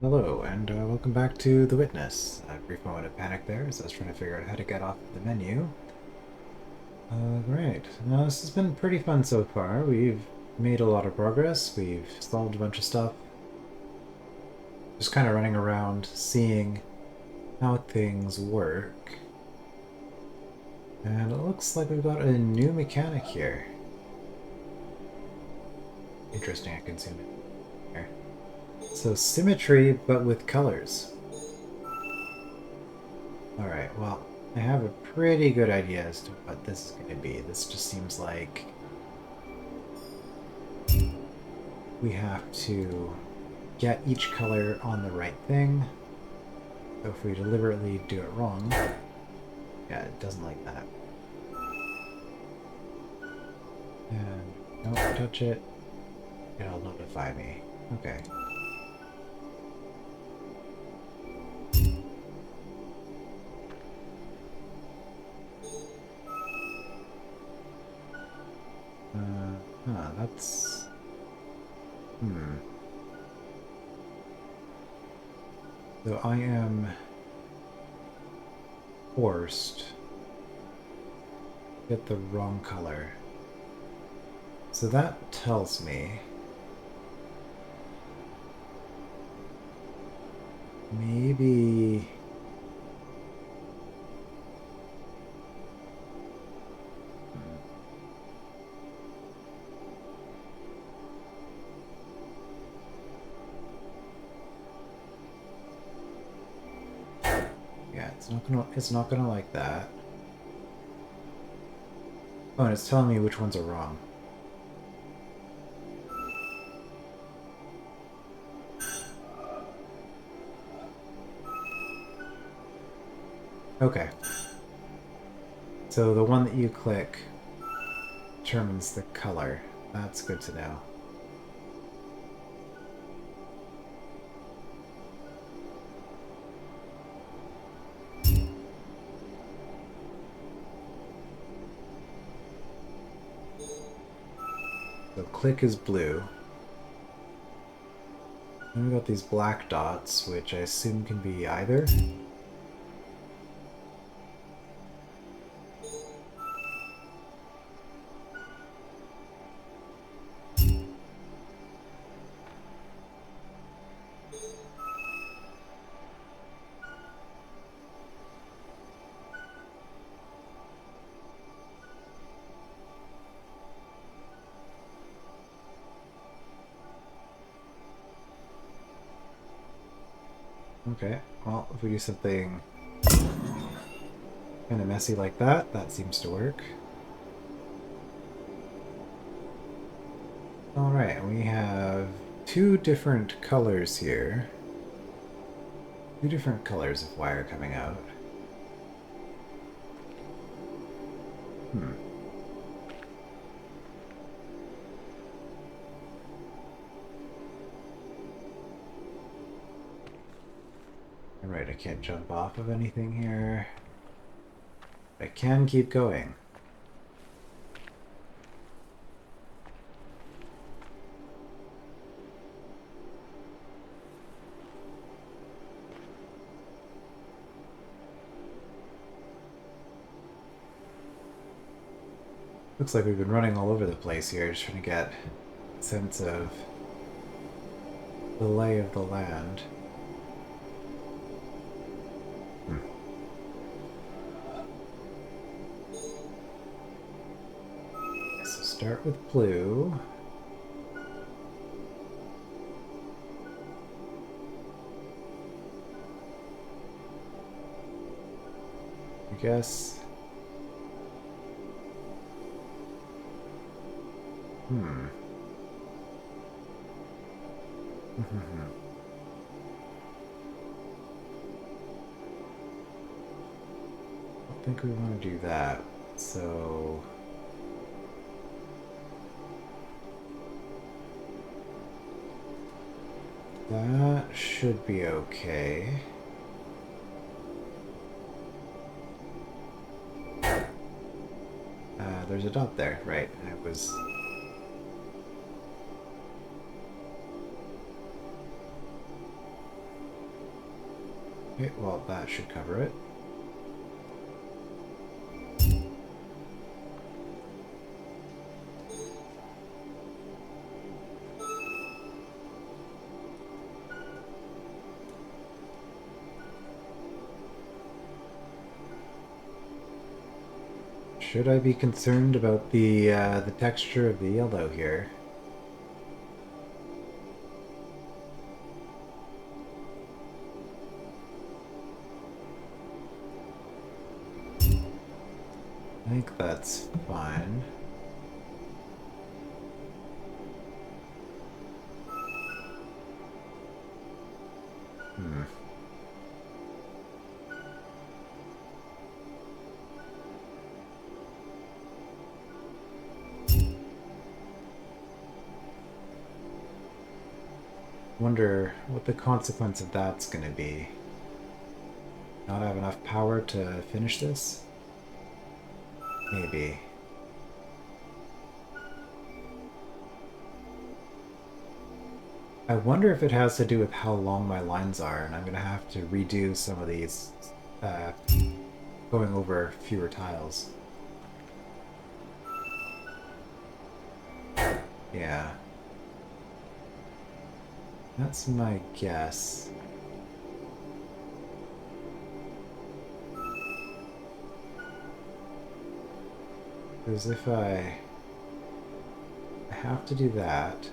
Hello, and welcome back to The Witness. A brief moment of panic there as I was trying to figure out how to get off the menu. Great. Now, this has been pretty fun so far. We've made a lot of progress. We've solved a bunch of stuff. Just kind of running around, seeing how things work. And it looks like we've got a new mechanic here. Interesting, I can zoom in here. So, symmetry, but with colors. Alright, well, I have a pretty good idea as to what this is going to be. This just seems like we have to get each color on the right thing. So if we deliberately do it wrong, yeah, it doesn't like that. And don't touch it, it'll notify me. Okay. That's... So I am forced to get the wrong color. So that tells me maybe... Yeah, it's not gonna like that. Oh, and it's telling me which ones are wrong. Okay. So the one that you click determines the color. That's good to know. So click is blue. Then we got these black dots, which I assume can be either. Okay, well, if we do something kind of messy like that, that seems to work. Alright, we have two different colors here. Two different colors of wire coming out. Alright, I can't jump off of anything here. I can keep going. Looks like we've been running all over the place here, just trying to get a sense of the lay of the land. So start with blue. I guess. I don't think we want to do that. So that should be okay. There's a dot there, right? It was... Okay, well, that should cover it. Should I be concerned about the texture of the yellow here? I think that's fine. Hmm. Wonder what the consequence of that's gonna be. Not have enough power to finish this? Maybe. I wonder if it has to do with how long my lines are, and I'm gonna have to redo some of these, uh, going over fewer tiles. Yeah. That's my guess. Because if I have to do that,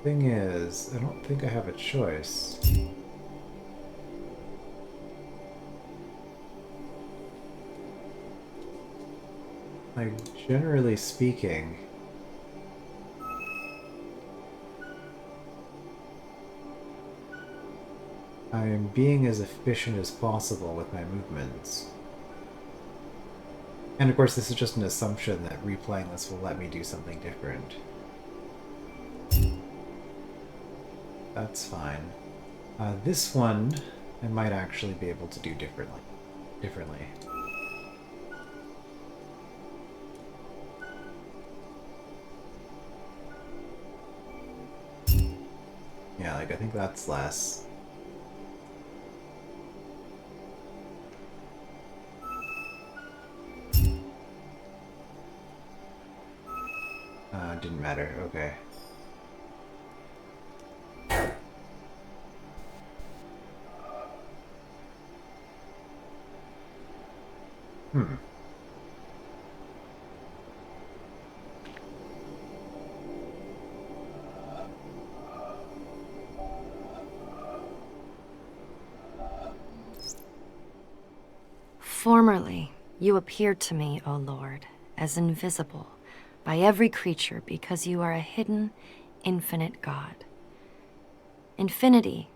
thing is, I don't think I have a choice. Like, generally speaking, I'm being as efficient as possible with my movements. And of course, this is just an assumption that replaying this will let me do something different. That's fine. This one, I might actually be able to do differently. Yeah, like, I think that's less. Didn't matter, okay. Hmm. Formerly, you appeared to me, O Lord, as invisible by every creature because you are a hidden, infinite God. Infinity,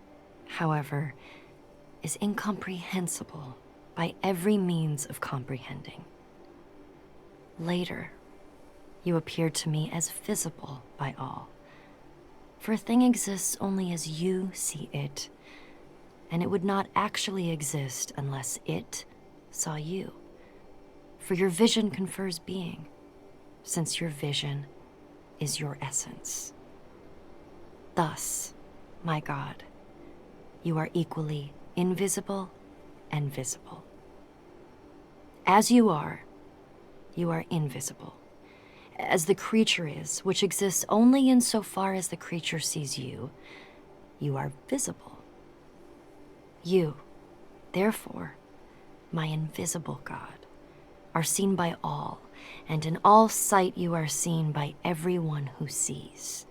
however, is incomprehensible by every means of comprehending. Later, you appeared to me as visible by all. For a thing exists only as you see it, and it would not actually exist unless it saw you. For your vision confers being, since your vision is your essence. Thus, my God, you are equally invisible and visible. As you are invisible, as the creature is, which exists only insofar as the creature sees you, you are visible. You, therefore, my invisible God, are seen by all, and in all sight you are seen by everyone who sees.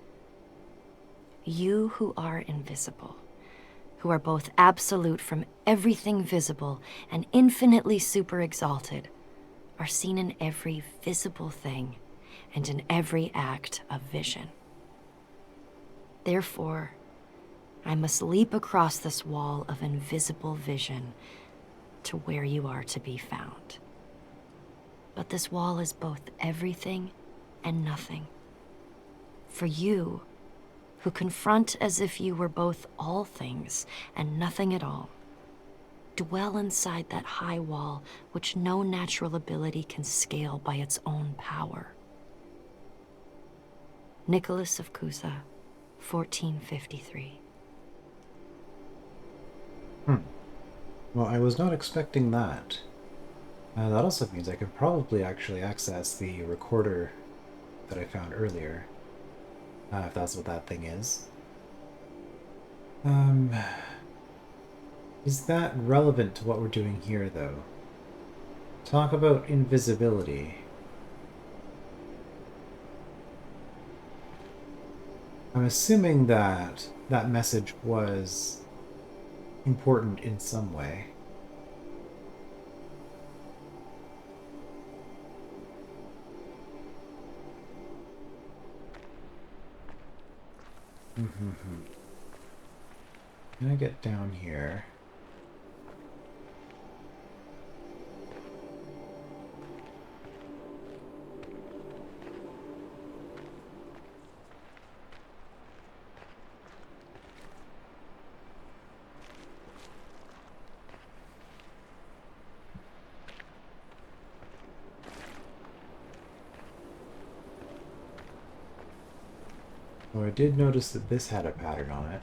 You who are invisible, who are both absolute from everything visible and infinitely super-exalted, are seen in every visible thing and in every act of vision. Therefore, I must leap across this wall of invisible vision to where you are to be found. But this wall is both everything and nothing. For you, who confront as if you were both all things and nothing at all, dwell inside that high wall which no natural ability can scale by its own power. Nicholas of Cusa, 1453. Well, I was not expecting that. That also means I could probably actually access the recorder that I found earlier. If that's what that thing is. Is that relevant to what we're doing here, though? Talk about invisibility. I'm assuming that that message was important in some way. Can I get down here? Oh, I did notice that this had a pattern on it.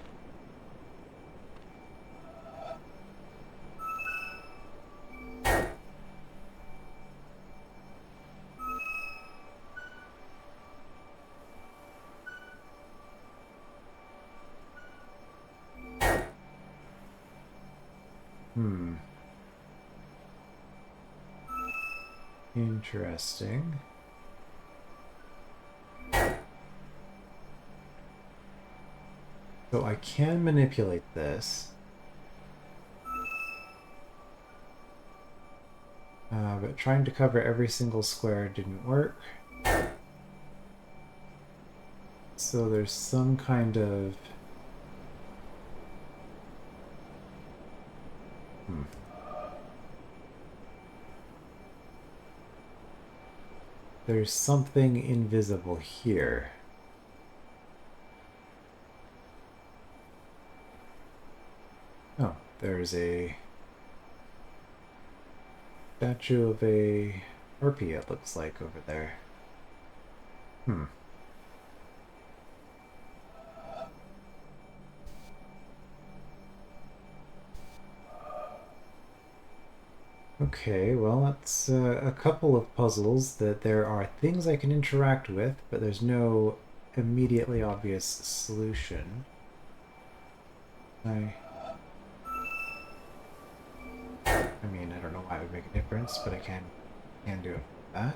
Interesting. So I can manipulate this. But trying to cover every single square didn't work. So there's some kind of... There's something invisible here. Oh, there's a statue of a harpy, it looks like, over there. Okay, well, that's a couple of puzzles that there are things I can interact with, but there's no immediately obvious solution. I mean, I don't know why it would make a difference, but I can do it back.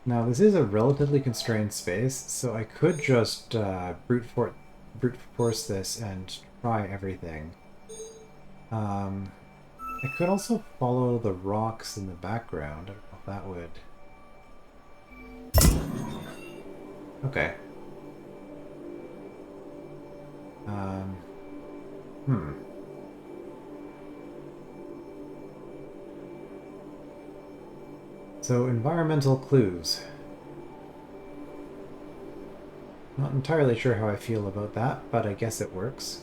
Now, this is a relatively constrained space, so I could just brute force this and try everything. I could also follow the rocks in the background. I don't know if that would... Okay. So, environmental clues. Not entirely sure how I feel about that, but I guess it works.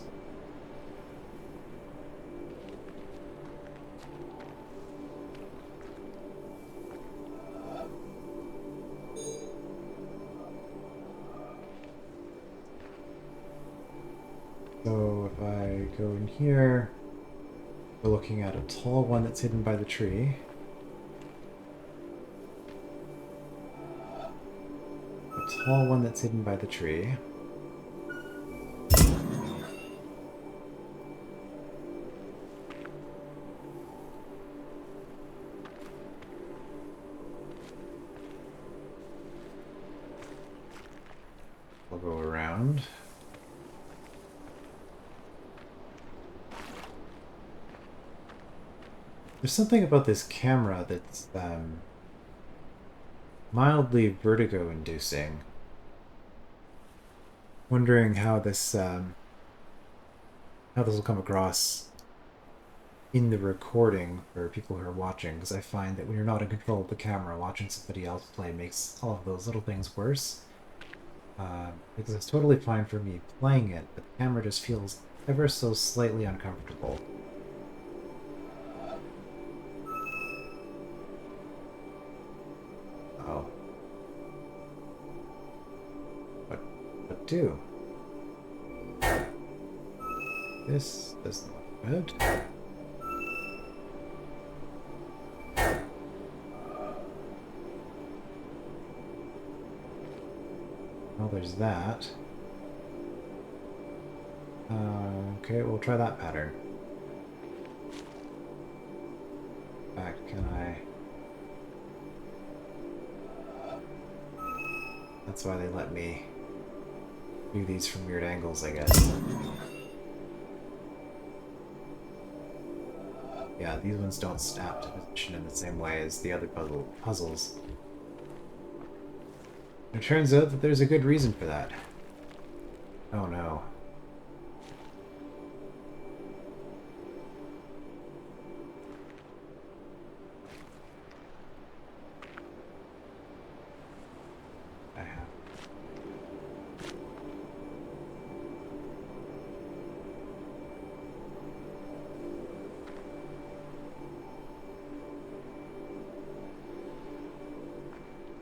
So if I go in here, we're looking at a tall one that's hidden by the tree. A tall one that's hidden by the tree. We'll go around. There's something about this camera that's mildly vertigo-inducing. Wondering how this will come across in the recording for people who are watching, because I find that when you're not in control of the camera, watching somebody else play makes all of those little things worse. Because it's totally fine for me playing it, but the camera just feels ever so slightly uncomfortable. Oh. What do? This doesn't look good. Well, there's that. Okay, we'll try that pattern. In fact, can I... That's why they let me do these from weird angles, I guess. Yeah, these ones don't snap to position in the same way as the other puzzles. It turns out that there's a good reason for that. Oh no. I have...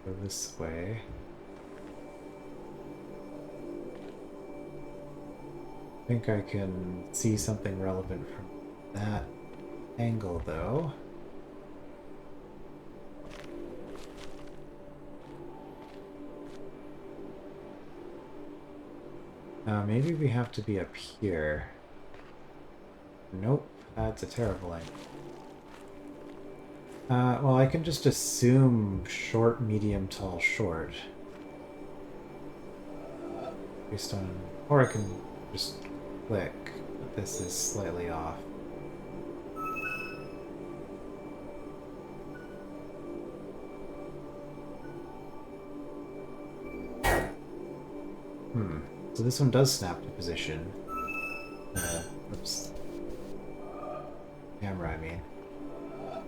Go this way. I think I can see something relevant from that angle, though. Maybe we have to be up here. Nope, that's a terrible angle. Well, I can just assume short, medium, tall, short. Based on... Or I can just click, but this is slightly off. So this one does snap to position. Oops. Camera, I mean.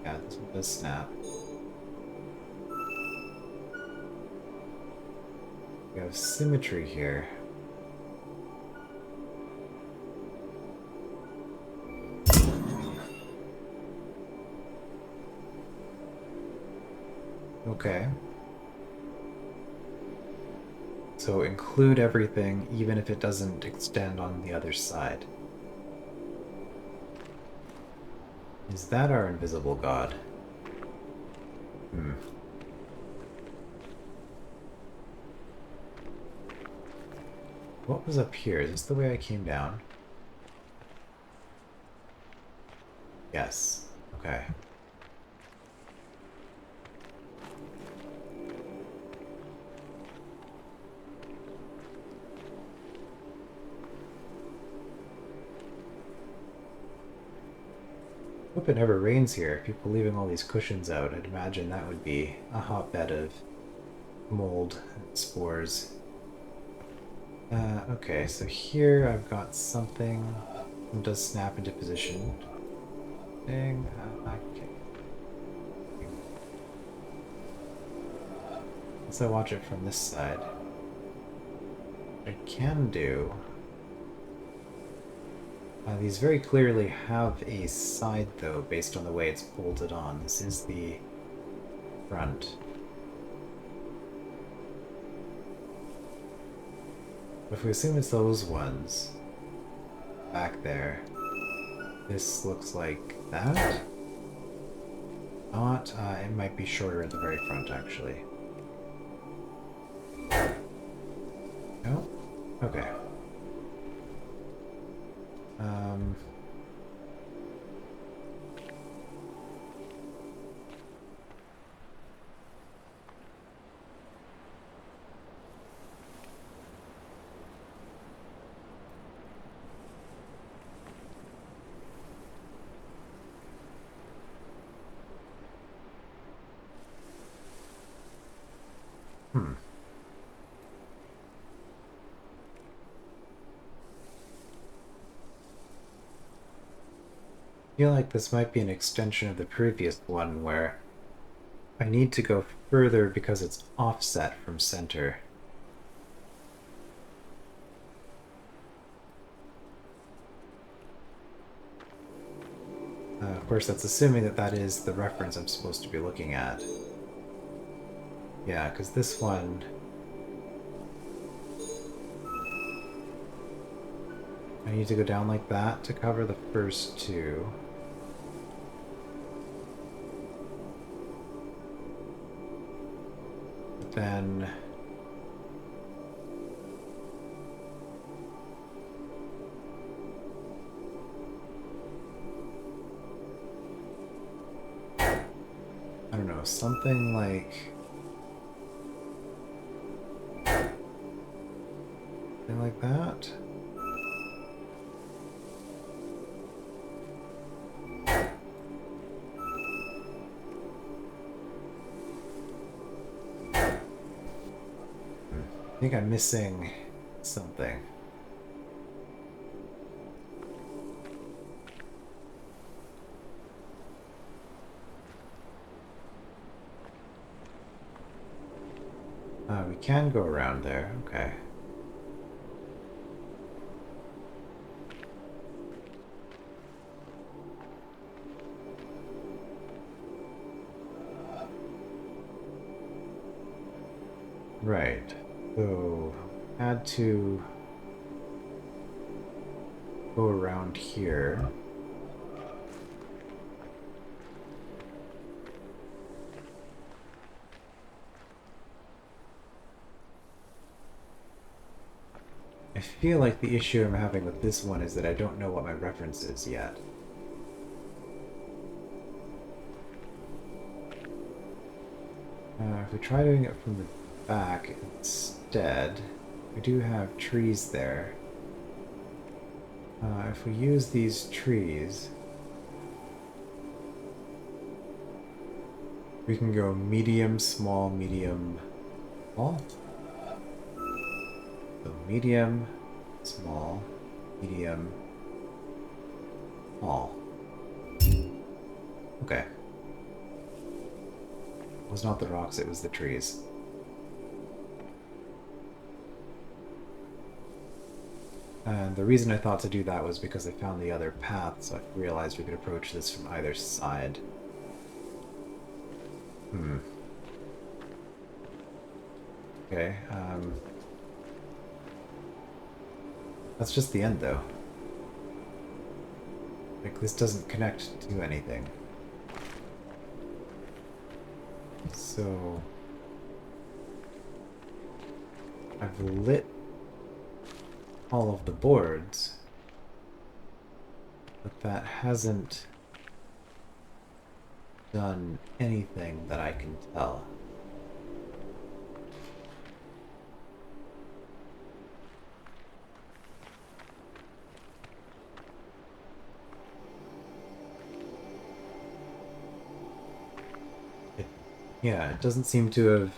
Yeah, this one does snap. We have symmetry here. Okay. So include everything, even if it doesn't extend on the other side. Is that our invisible god? What was up here? Is this the way I came down? Yes. Okay. Hope it never rains here. People leaving all these cushions out. I'd imagine that would be a hotbed of mold and spores. Okay, so here I've got something that does snap into position. Dang. Okay. Let's watch it from this side. What I can do... these very clearly have a side, though, based on the way it's bolted on. This is the front. If we assume it's those ones back there, this looks like that. Not, it might be shorter at the very front, actually. No? Okay. feel like this might be an extension of the previous one where I need to go further because it's offset from center. Of course, that's assuming that that is the reference I'm supposed to be looking at. Yeah, because this one... I need to go down like that to cover the first two. But then... I don't know, something like... something like that? I think I'm missing something. We can go around there, okay. Right. So, had to go around here. I feel like the issue I'm having with this one is that I don't know what my reference is yet. If we try doing it from the back instead, we do have trees there. If we use these trees, we can go medium, small, small. So medium, small, medium, small. Okay. It was not the rocks, it was the trees. And the reason I thought to do that was because I found the other path, so I realized we could approach this from either side. Okay, that's just the end, though. Like, this doesn't connect to anything. So... I've lit all of the boards, but that hasn't done anything that I can tell. Yeah, it doesn't seem to have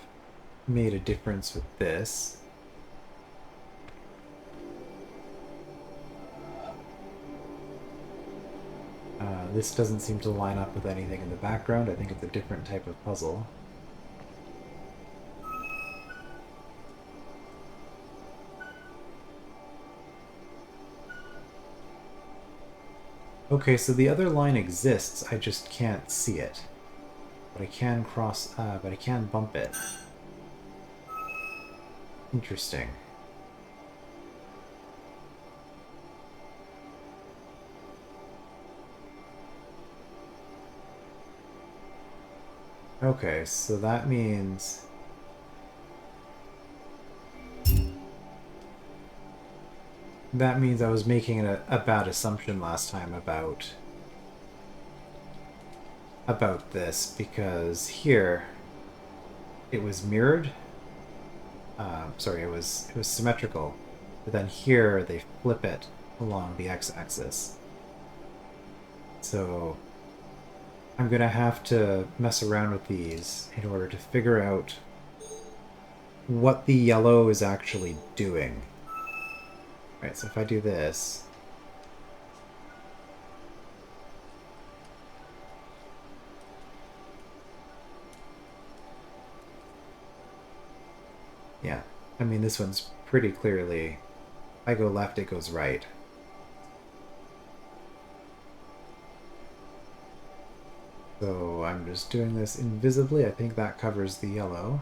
made a difference with this. This doesn't seem to line up with anything in the background. I think it's a different type of puzzle. Okay, so the other line exists, I just can't see it. But I can but I can bump it. Interesting. Okay, so that means... That means I was making a bad assumption last time about this, because here it was mirrored. Sorry, it was symmetrical, but then here they flip it along the x-axis. So I'm gonna have to mess around with these in order to figure out what the yellow is actually doing. Right, so if I do this, Yeah, I mean, this one's pretty clearly, I go left, it goes right. So I'm just doing this invisibly. I think that covers the yellow.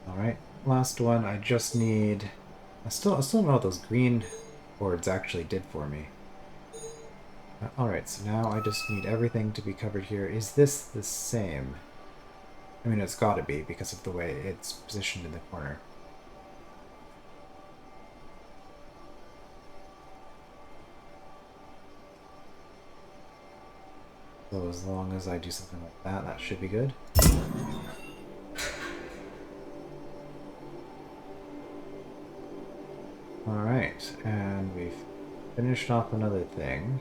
Alright, last one. I just need... I still don't know what those green boards actually did for me. Alright, so now I just need everything to be covered here. Is this the same? I mean, it's gotta be because of the way it's positioned in the corner. So as long as I do something like that, that should be good. Alright, and we've finished off another thing.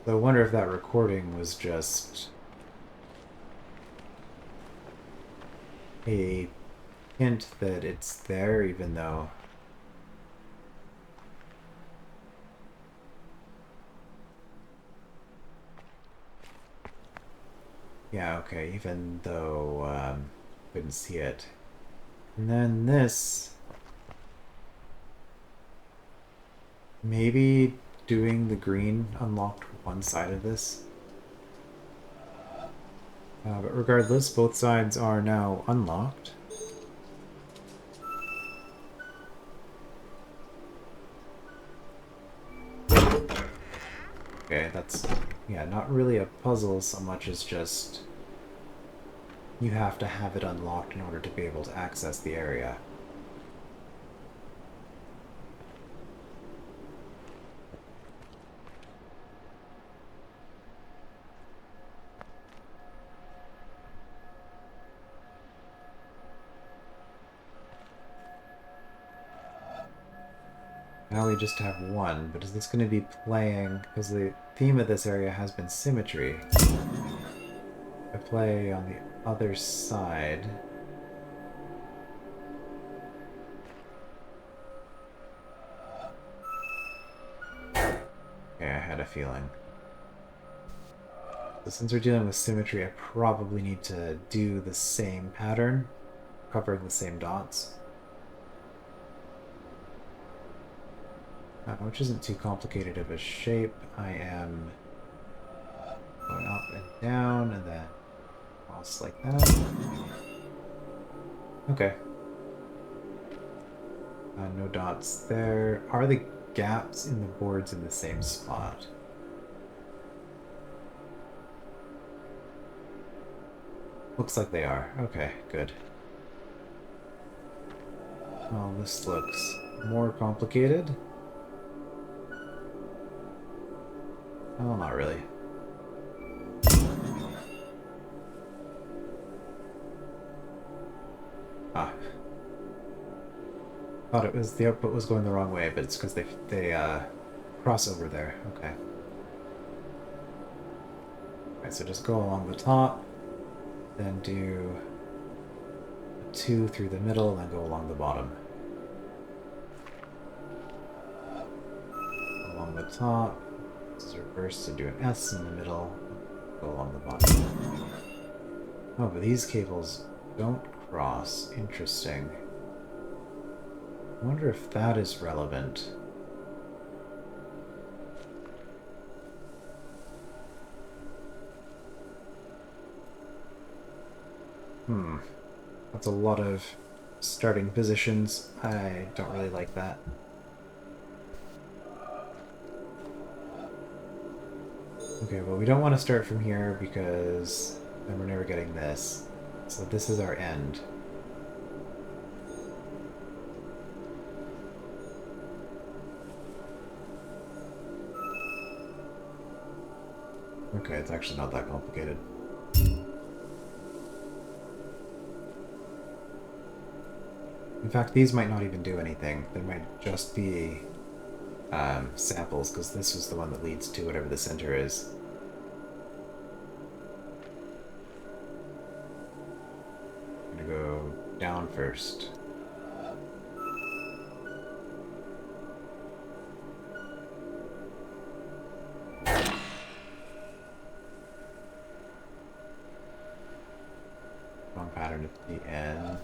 So I wonder if that recording was just a hint that it's there, even though... Yeah, okay, even though couldn't see it. And then this... Maybe doing the green unlocked one side of this. But regardless, both sides are now unlocked. Okay, that's, yeah, not really a puzzle so much as just you have to have it unlocked in order to be able to access the area. Now we just have one, but is this going to be playing... Because the theme of this area has been symmetry. I play on the other side. Okay, I had a feeling. So since we're dealing with symmetry, I probably need to do the same pattern, covering the same dots. Which isn't too complicated of a shape. I am going up and down, and then cross like that. Okay. No dots there. Are the gaps in the boards in the same spot? Looks like they are. Okay, good. Well, this looks more complicated. Oh, not really. Ah. Thought it was the output was going the wrong way, but it's because they cross over there. Okay. Alright, so just go along the top, then do a 2 through the middle, then go along the bottom. Along the top. This is reversed to do an S in the middle, go along the bottom. Oh, but these cables don't cross. Interesting. I wonder if that is relevant. That's a lot of starting positions. I don't really like that. Okay, well, we don't want to start from here because then we're never getting this. So this is our end. Okay, it's actually not that complicated. In fact, these might not even do anything. They might just be samples, because this is the one that leads to whatever the center is. I'm gonna go down first. monochrome pattern at the end.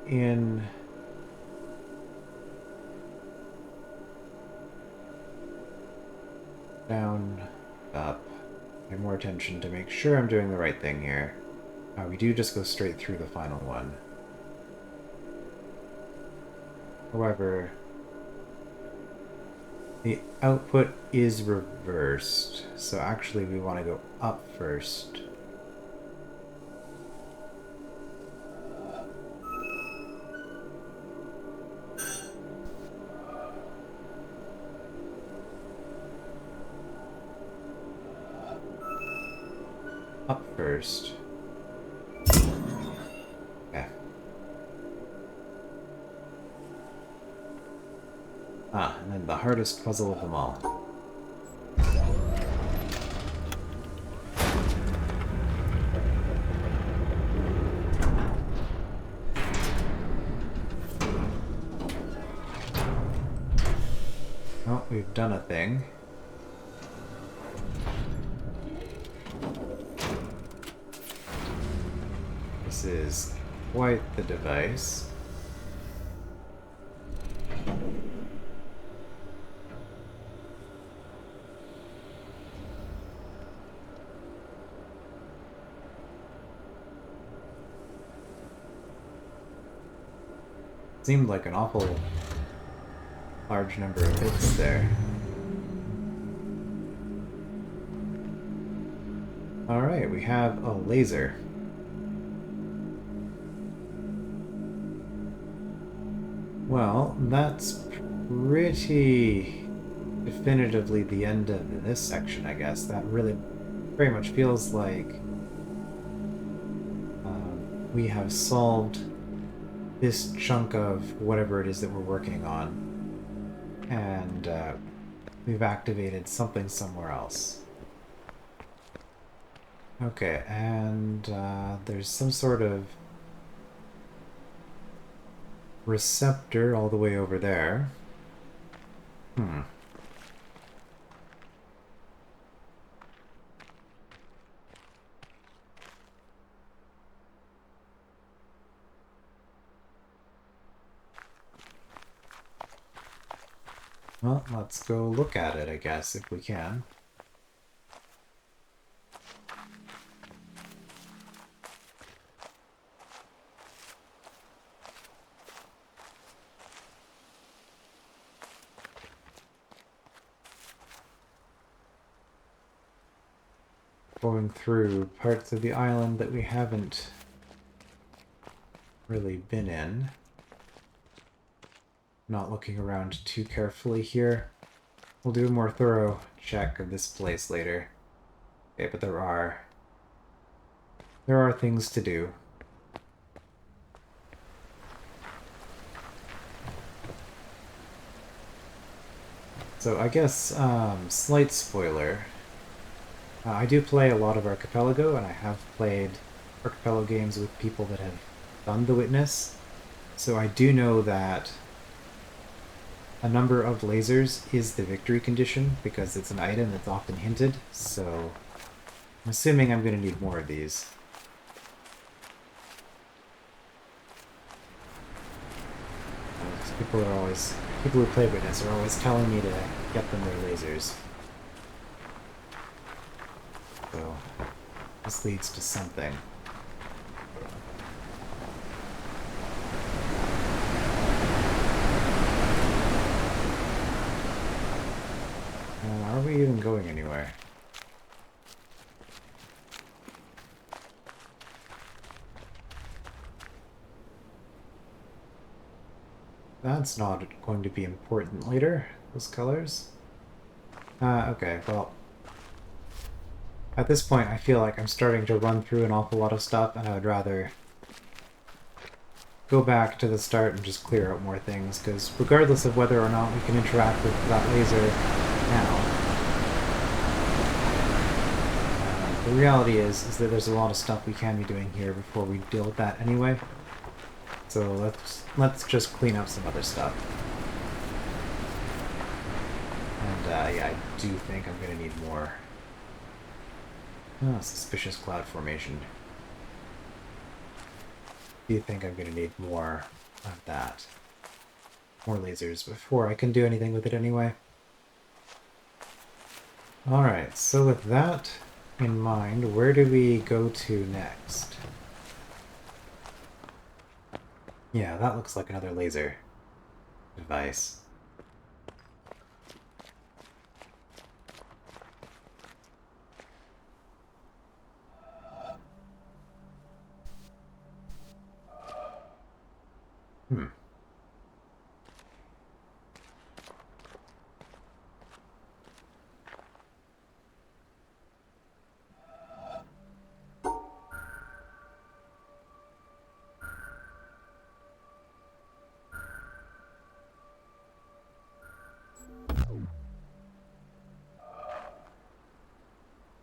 In down, up, pay more attention to make sure I'm doing the right thing here. We do just go straight through the final one. However, the output is reversed, so actually we want to go up first. Up first. Okay. And then the hardest puzzle of them all. Well, we've done a thing. This is quite the device. Seemed like an awful large number of hits there. Alright, we have a laser. Well, that's pretty definitively the end of this section, I guess. That really very much feels like we have solved this chunk of whatever it is that we're working on, and we've activated something somewhere else. Okay, and there's some sort of receptor all the way over there. Well, let's go look at it, I guess, if we can. Going through parts of the island that we haven't really been in. Not looking around too carefully here. We'll do a more thorough check of this place later. Okay, but there are things to do. So I guess, slight spoiler. I do play a lot of Archipelago, and I have played Archipelago games with people that have done The Witness. So I do know that a number of lasers is the victory condition, because it's an item that's often hinted, so I'm assuming I'm going to need more of these. People who play Witness are always telling me to get them their lasers. So this leads to something. Are we even going anywhere? That's not going to be important later, those colors. Okay, well, at this point I feel like I'm starting to run through an awful lot of stuff, and I would rather go back to the start and just clear out more things, because regardless of whether or not we can interact with that laser now, the reality is that there's a lot of stuff we can be doing here before we deal with that anyway. So let's just clean up some other stuff. And yeah, I do think I'm gonna need more. Oh, suspicious cloud formation. Do you think I'm gonna need more of that? More lasers before I can do anything with it anyway. Alright, so with that in mind, where do we go to next? Yeah, that looks like another laser device. Hmm.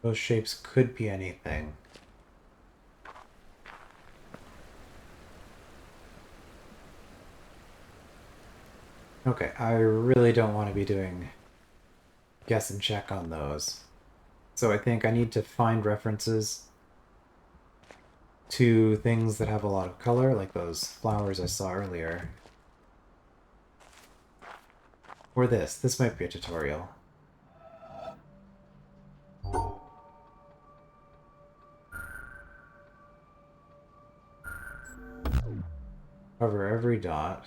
Those shapes could be anything. Okay, I really don't want to be doing guess and check on those. So I think I need to find references to things that have a lot of color, like those flowers I saw earlier. Or this. This might be a tutorial. Cover every dot.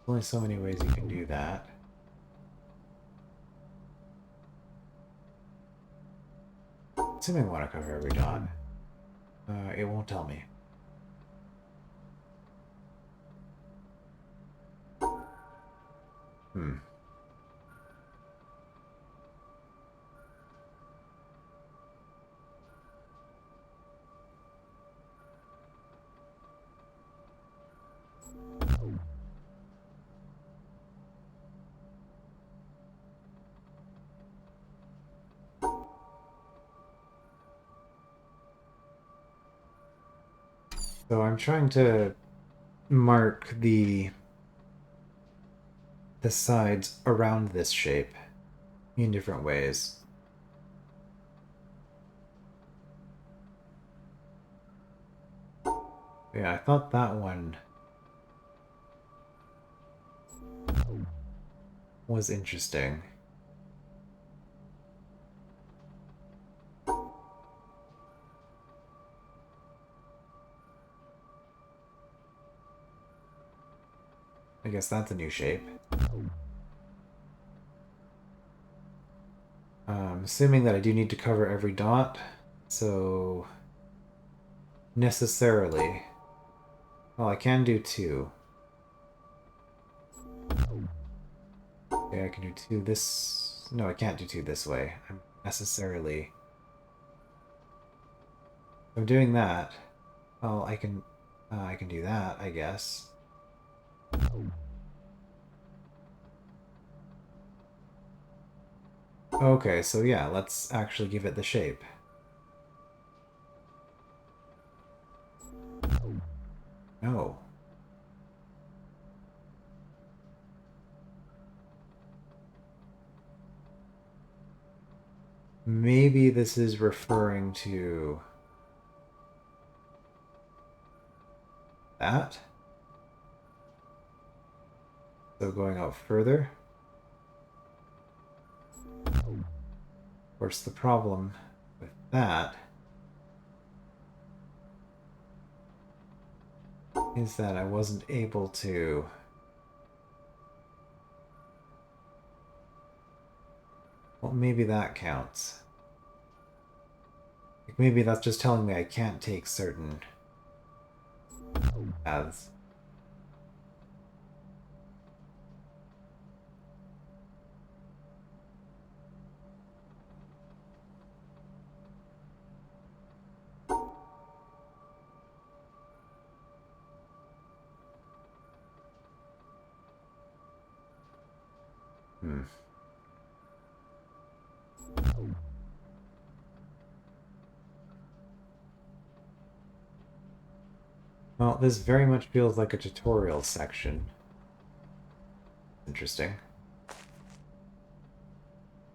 Only so many ways you can do that. Assuming I want to cover every dot. It won't tell me. Hmm. So I'm trying to mark the sides around this shape in different ways. Yeah, I thought that one was interesting. I guess that's a new shape. Assuming that I do need to cover every dot, so necessarily. Well, I can do two. Okay, I can do two this... No, I can't do two this way. I'm necessarily... I'm doing that. Well, I can do that, I guess. Okay, so yeah, let's actually give it the shape. No. Maybe this is referring to that. So going out further. Of course, the problem with that is that I wasn't able to... Well, maybe that counts. Like maybe that's just telling me I can't take certain paths. Hmm. Well, this very much feels like a tutorial section. Interesting.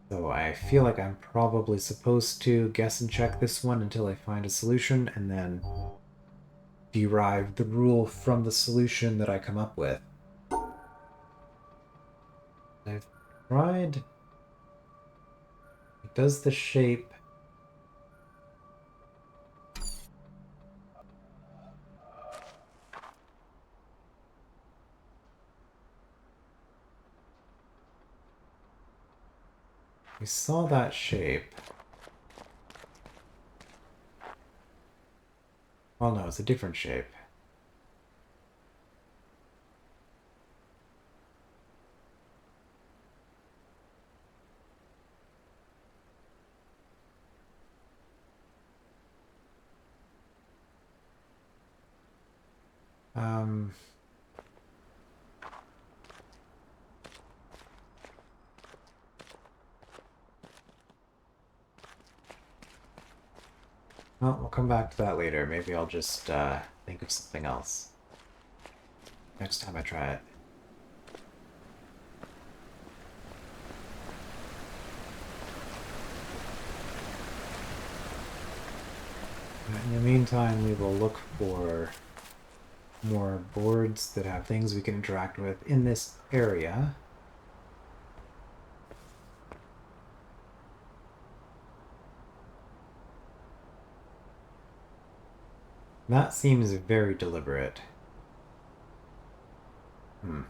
So I feel like I'm probably supposed to guess and check this one until I find a solution, and then derive the rule from the solution that I come up with. I've tried. It does the shape. We saw that shape. Well, no, it's a different shape. Um, well, we'll come back to that later. Maybe I'll just think of something else next time I try it. In the meantime, we will look for more boards that have things we can interact with in this area. That seems very deliberate. Hmm.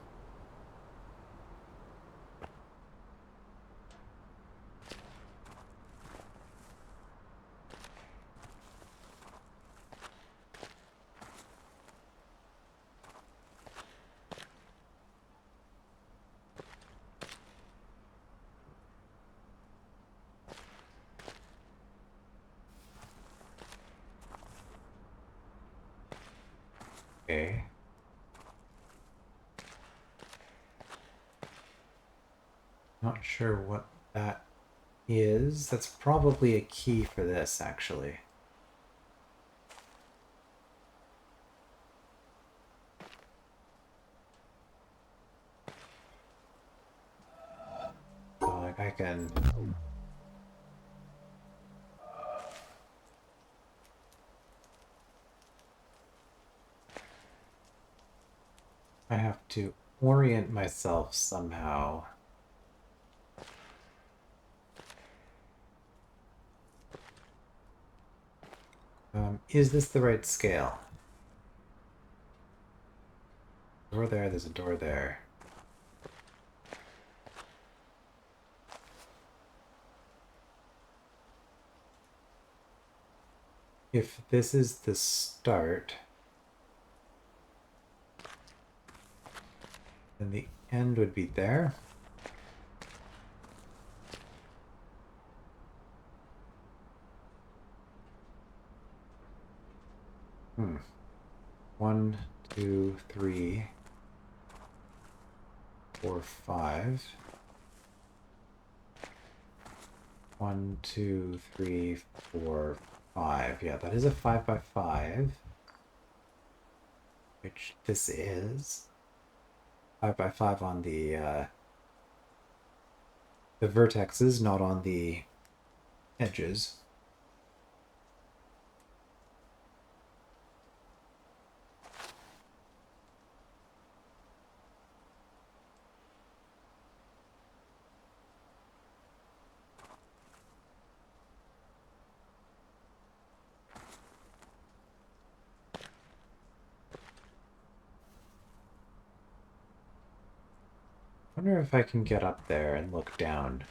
Okay. Not sure what that is. That's probably a key for this, actually. So, like, I can... I have to orient myself somehow. Is this the right scale? Door there, there's a door there. If this is the start, then the end would be there. Hmm. 1, 2, 3, 4, 5. 1, 2, 3, 4, 5. Yeah, that is a 5 by 5. Which this is. 5 by 5 on the vertexes, not on the edges. I wonder if I can get up there and look down.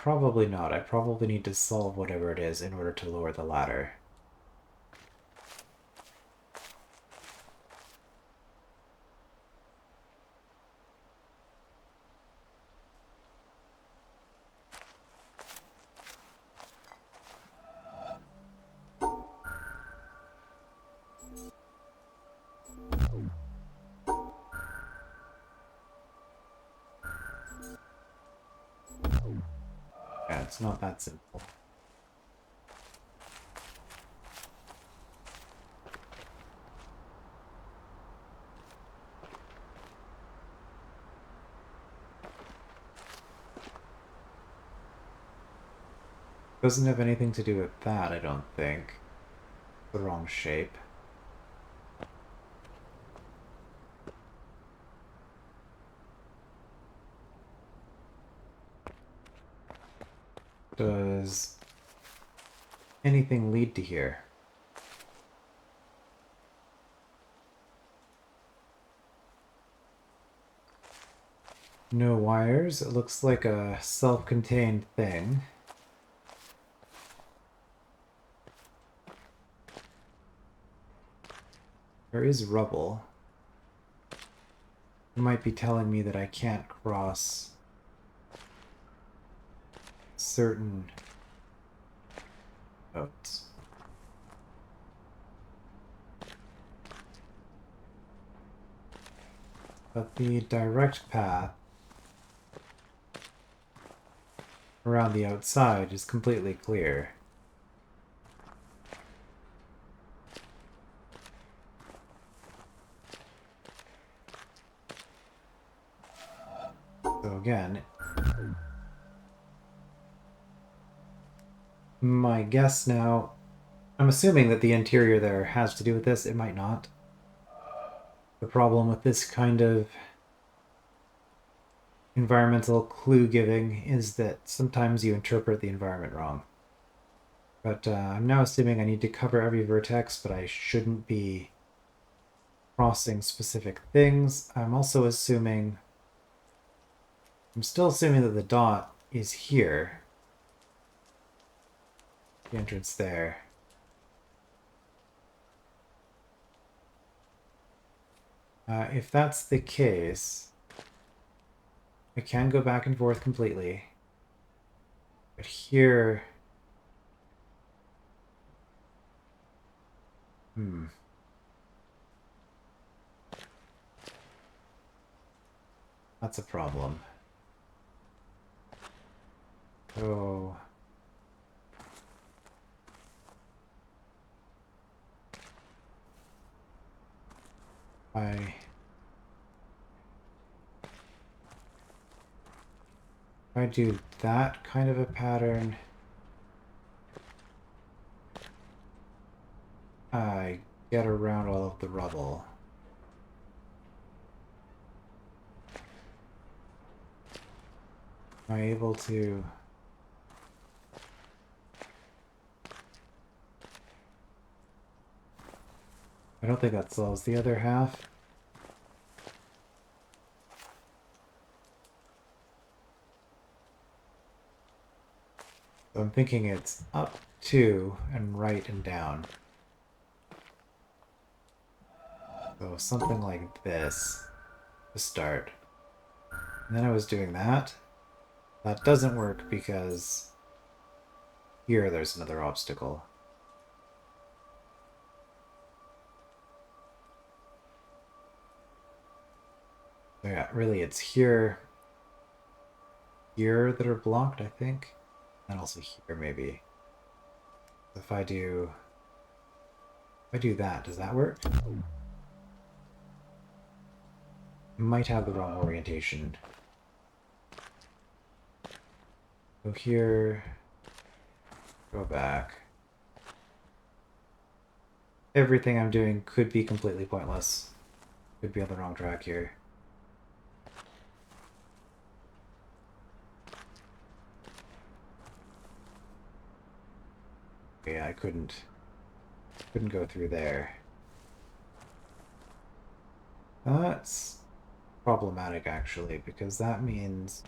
Probably not. I probably need to solve whatever it is in order to lower the ladder. Yeah, it's not that simple. Doesn't have anything to do with that, I don't think. The wrong shape. Does anything lead to here? No wires. It looks like a self-contained thing. There is rubble. It might be telling me that I can't cross certain notes. But the direct path around the outside is completely clear. So again, my guess now, I'm assuming that the interior there has to do with this. It might not. The problem with this kind of environmental clue giving is that sometimes you interpret the environment wrong. But I'm now assuming I need to cover every vertex, but I shouldn't be crossing specific things. I'm still assuming that the dot is here. The entrance there. If that's the case, I can go back and forth completely. But here... That's a problem. So... If I do that kind of a pattern, I get around all of the rubble. Am I able to... I don't think that solves the other half. So I'm thinking it's up, two, and right and down. So something like this to start. And then I was doing that. That doesn't work because here there's another obstacle. So yeah, really it's here that are blocked, I think. And also here, maybe. If I do that, does that work? Might have the wrong orientation. Go here. Go back. Everything I'm doing could be completely pointless. Could be on the wrong track here. Yeah, I couldn't go through there. That's problematic, actually, because that means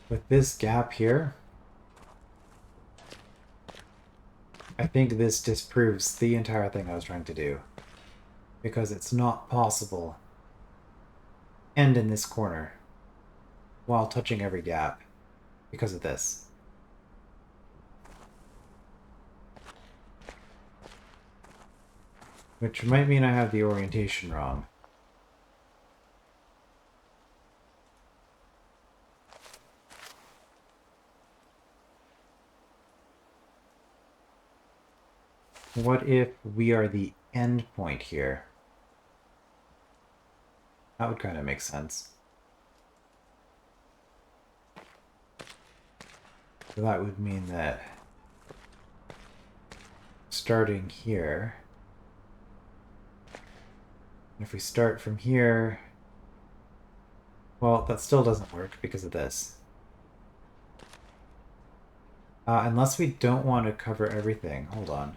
with this gap here, I think this disproves the entire thing I was trying to do. Because it's not possible to end in this corner while touching every gap because of this. Which might mean I have the orientation wrong. What if we are the end point here? That would kind of make sense. So that would mean that starting here, if we start from here, well, that still doesn't work because of this. Unless we don't want to cover everything. Hold on.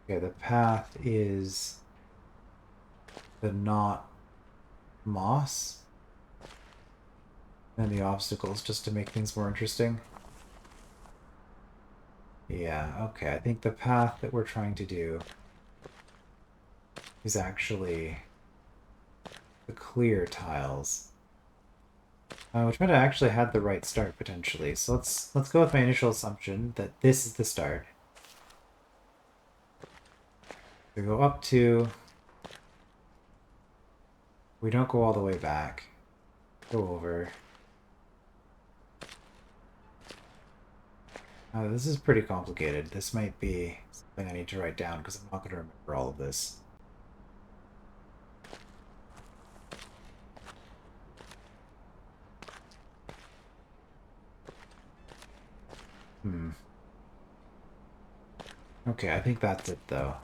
Okay, the path is the not moss. And the obstacles, just to make things more interesting. Yeah, okay, I think the path that we're trying to do is actually the clear tiles. Which might have actually had the right start potentially. So let's go with my initial assumption that this is the start. We go up 2. We don't go all the way back. Go over. This is pretty complicated. This might be something I need to write down because I'm not going to remember all of this. Okay, I think that's it though.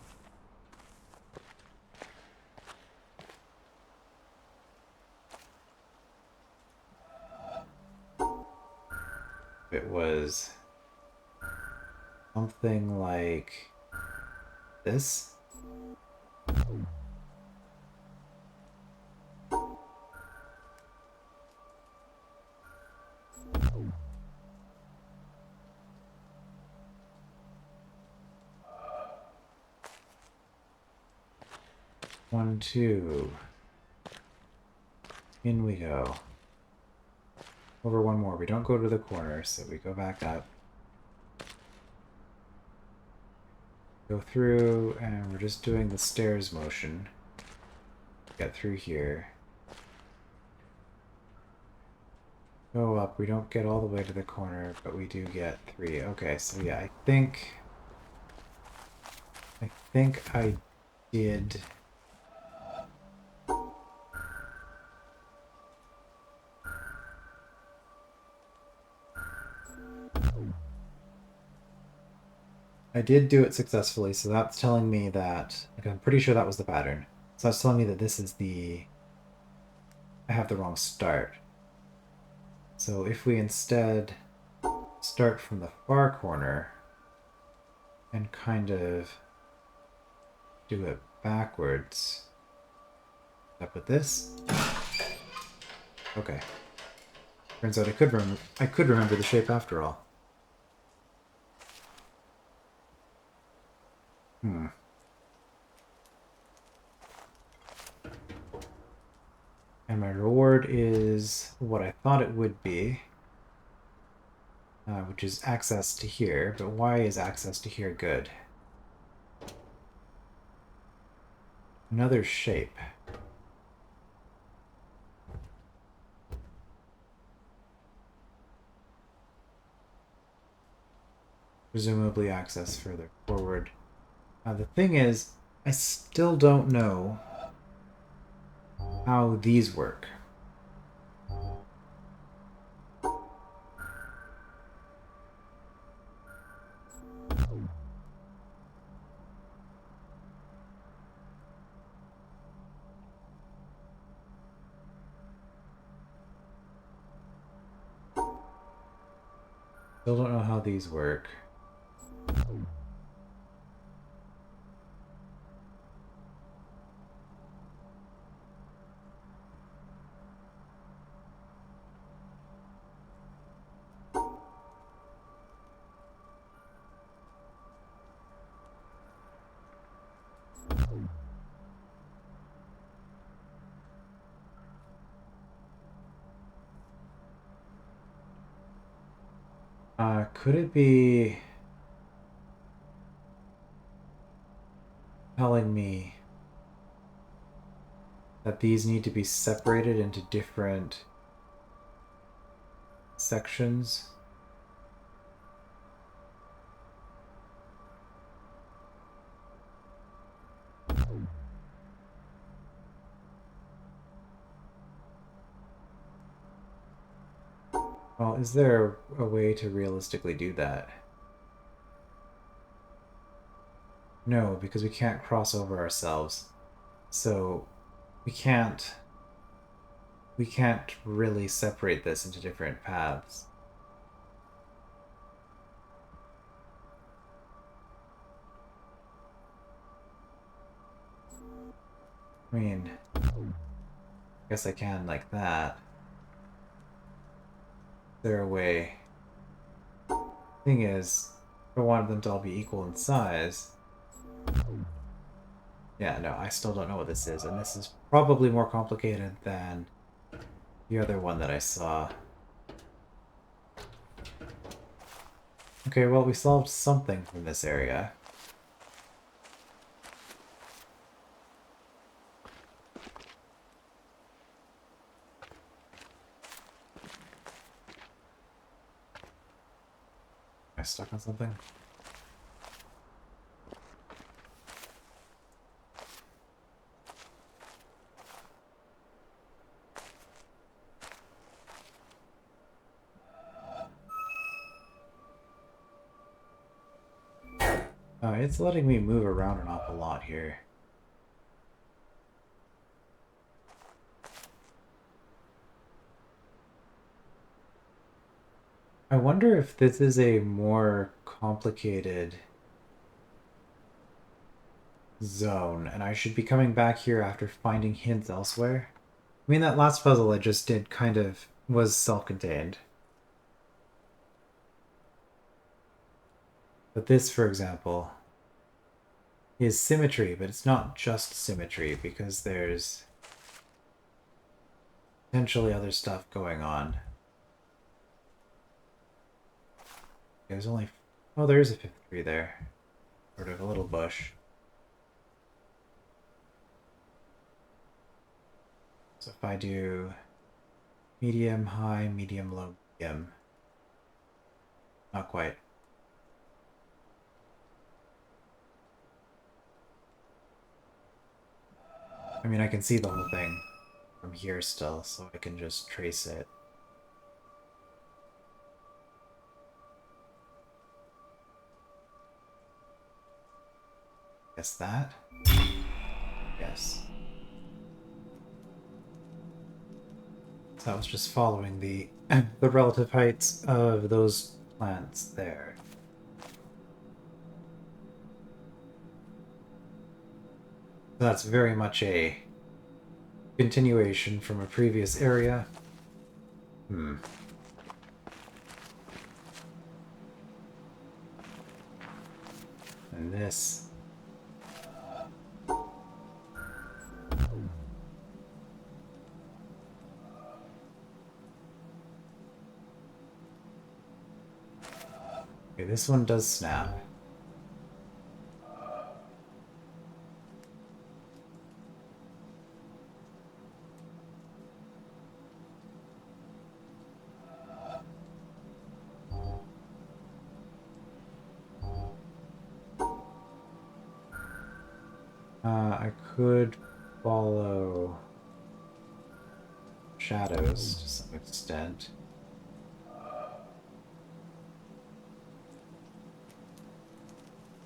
It was something like this. One, two. In we go. Over one more. We don't go to the corner, so we go back up. Go through, and we're just doing the stairs motion. Get through here. Go up. We don't get all the way to the corner, but we do get 3. Okay, so yeah, I think I did. I did do it successfully, so that's telling me that, like, I'm pretty sure that was the pattern. So that's telling me that this is I have the wrong start. So if we instead start from the far corner and kind of do it backwards. Up with this. Okay. Turns out I could remember the shape after all. And my reward is what I thought it would be, which is access to here. But why is access to here good? Another shape. Presumably access further forward. The thing is, I still don't know how these work. Still don't know how these work. Could it be telling me that these need to be separated into different sections? Well, is there a way to realistically do that? No, because we can't cross over ourselves. So we can't really separate this into different paths. I mean, I guess I can like that. Is there a way? Thing is, I wanted them to all be equal in size. Yeah, no, I still don't know what this is, and this is probably more complicated than the other one that I saw. Okay, well, we solved something from this area. Am I stuck on something? It's letting me move around an awful lot here. I wonder if this is a more complicated zone, and I should be coming back here after finding hints elsewhere. I mean, that last puzzle I just did kind of was self-contained. But this, for example, is symmetry, but it's not just symmetry, because there's potentially other stuff going on. There's only... Oh, there is a fifth tree there. Sort of a little bush. So if I do medium, high, medium, low, medium. Not quite. I mean, I can see the whole thing from here still, so I can just trace it. Guess that? Yes. So that was just following the the relative heights of those plants there. That's very much a continuation from a previous area. Hmm. And this. Okay, this one does snap. I could follow shadows to some extent.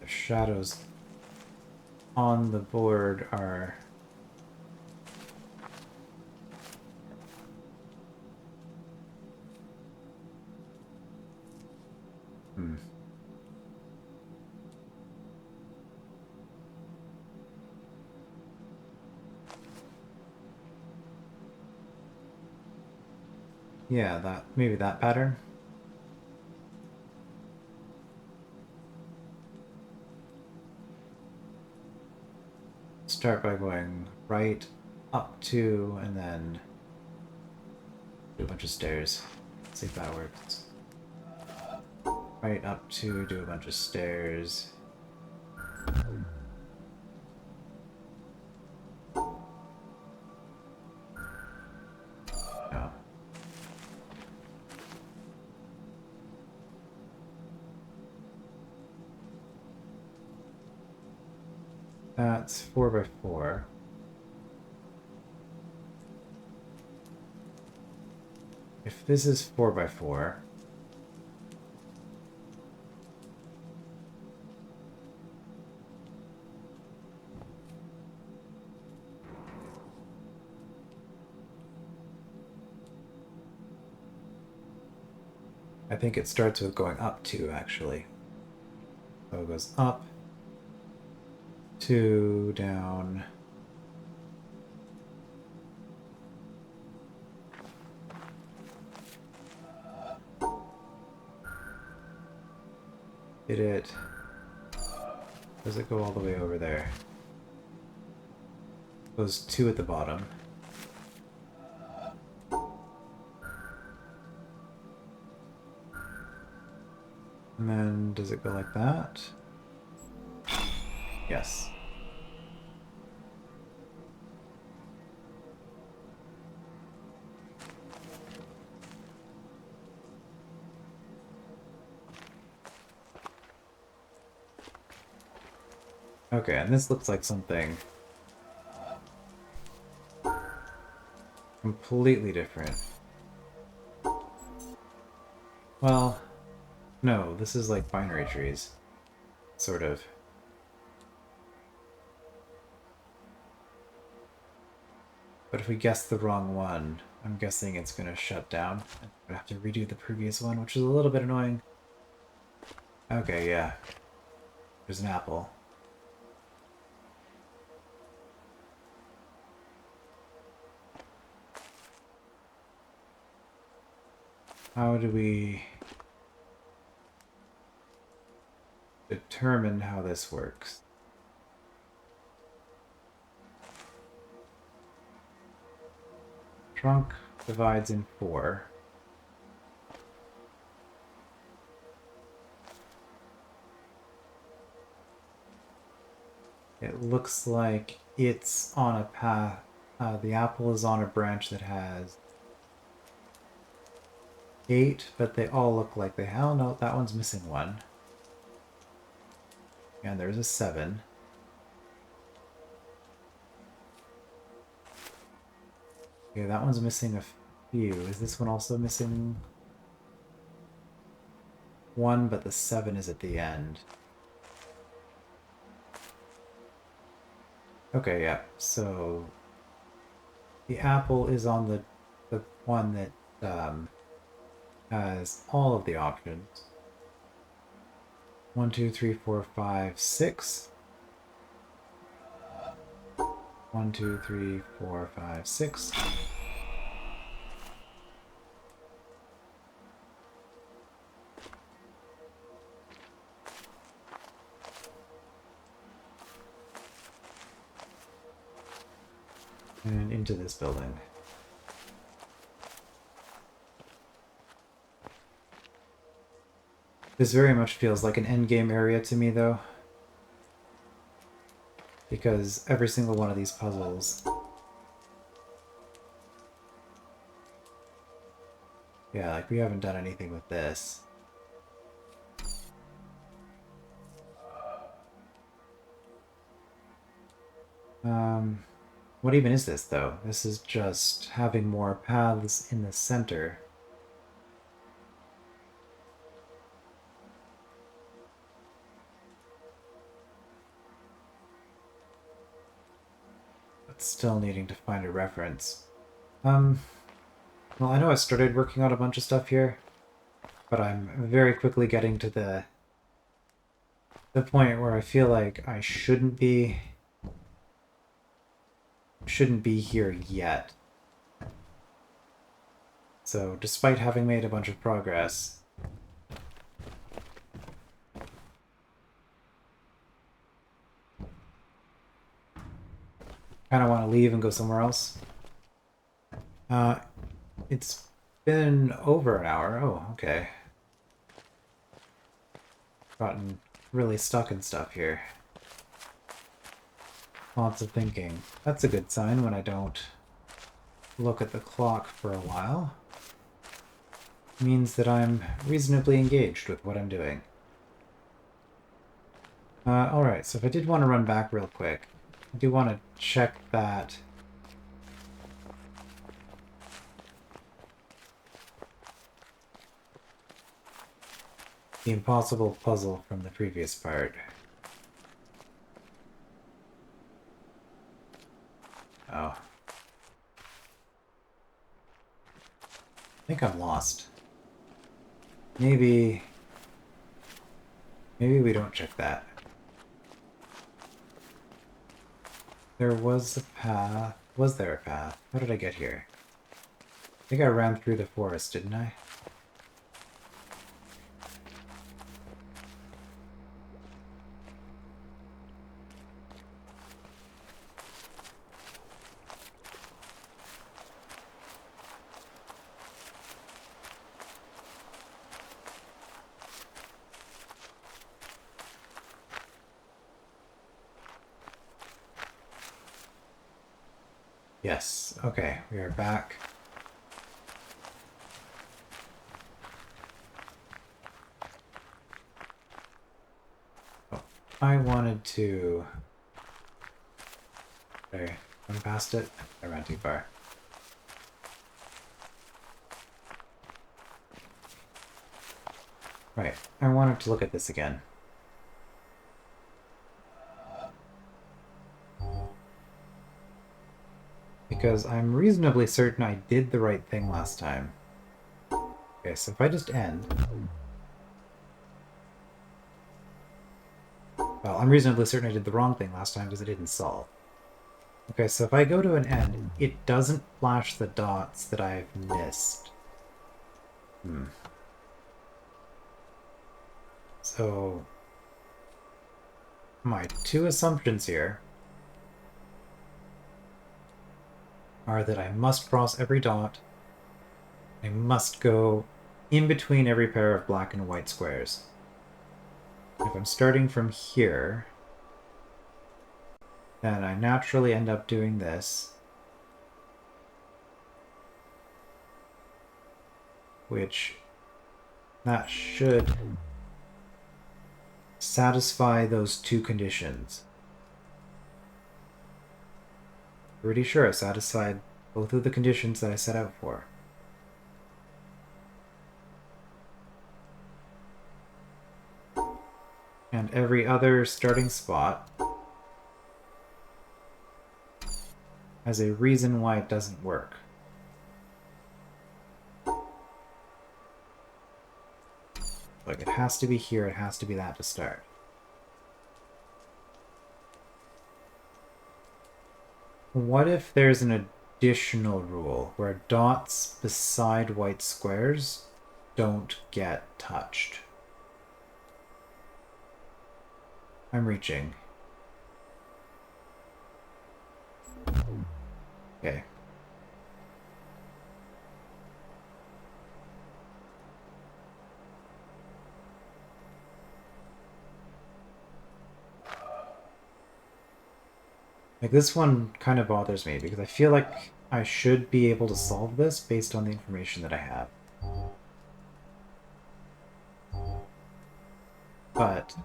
The shadows on the board are... Hmm. Yeah, that maybe that pattern. Start by going right up to, and then do a bunch of stairs. See if that works. right up to do a bunch of stairs. No. That's 4x4. If this is 4x4, I think it starts with going up 2, actually. So it goes up, 2, down. Did it... Does it go all the way over there? Goes 2 at the bottom. And then does it go like that? Yes. Okay, and this looks like something completely different. Well, no, this is like binary trees. Sort of. But if we guess the wrong one, I'm guessing it's gonna shut down. I'm gonna have to redo the previous one, which is a little bit annoying. Okay, yeah. There's an apple. How do we determine how this works? Trunk divides in 4. It looks like it's on a path. The apple is on a branch that has 8, but they all look like they have. Oh no, that one's missing 1. And there's a 7. Okay, that one's missing a few. Is this one also missing 1, but the 7 is at the end? Okay, yeah. So the apple is on the one that has all of the options. 1, 2, 3, 4, 5, 6. 1, 2, 3, 4, 5, 6. And into this building. This very much feels like an endgame area to me, though. Because every single one of these puzzles... Yeah, like we haven't done anything with this. What even is this, though? This is just having more paths in the center. But still needing to find a reference. Well, I know I started working on a bunch of stuff here, but I'm very quickly getting to the point where I feel like I shouldn't be here yet. So, despite having made a bunch of progress, kind of want to leave and go somewhere else. It's been over an hour. Oh, okay. gotten really stuck in stuff here. Lots of thinking. That's a good sign when I don't look at the clock for a while. It means that I'm reasonably engaged with what I'm doing. Alright, so if I did want to run back real quick, I do want to check that the impossible puzzle from the previous part. Oh. I think I'm lost. Maybe we don't check that. There was a path. Was there a path? How did I get here? I think I ran through the forest, didn't I? Yes. Okay, we are back. Oh, I wanted to... Okay, run past it. I ran too far. Right, I wanted to look at this again. Because I'm reasonably certain I did the right thing last time. Okay, so if I just end... Well, I'm reasonably certain I did the wrong thing last time because it didn't solve. Okay, so if I go to an end, it doesn't flash the dots that I've missed. So... my two assumptions here are that I must cross every dot. I must go in between every pair of black and white squares. If I'm starting from here, then I naturally end up doing this, which that should satisfy those two conditions. Pretty sure I satisfied both of the conditions that I set out for. And every other starting spot has a reason why it doesn't work. Like, it has to be here, it has to be that to start. What if there's an additional rule where dots beside white squares don't get touched? I'm reaching. Okay. Like, this one kind of bothers me because I feel like I should be able to solve this based on the information that I have. But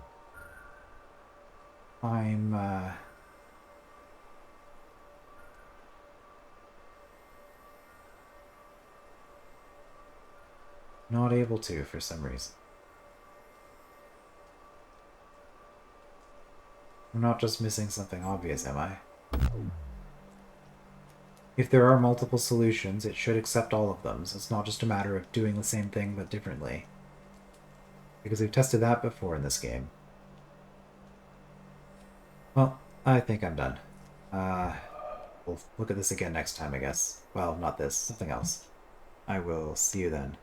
I'm not able to for some reason. I'm not just missing something obvious, am I? If there are multiple solutions, it should accept all of them, so it's not just a matter of doing the same thing but differently. Because we've tested that before in this game. Well, I think I'm done. We'll look at this again next time, I guess. Well, not this, something else. I will see you then.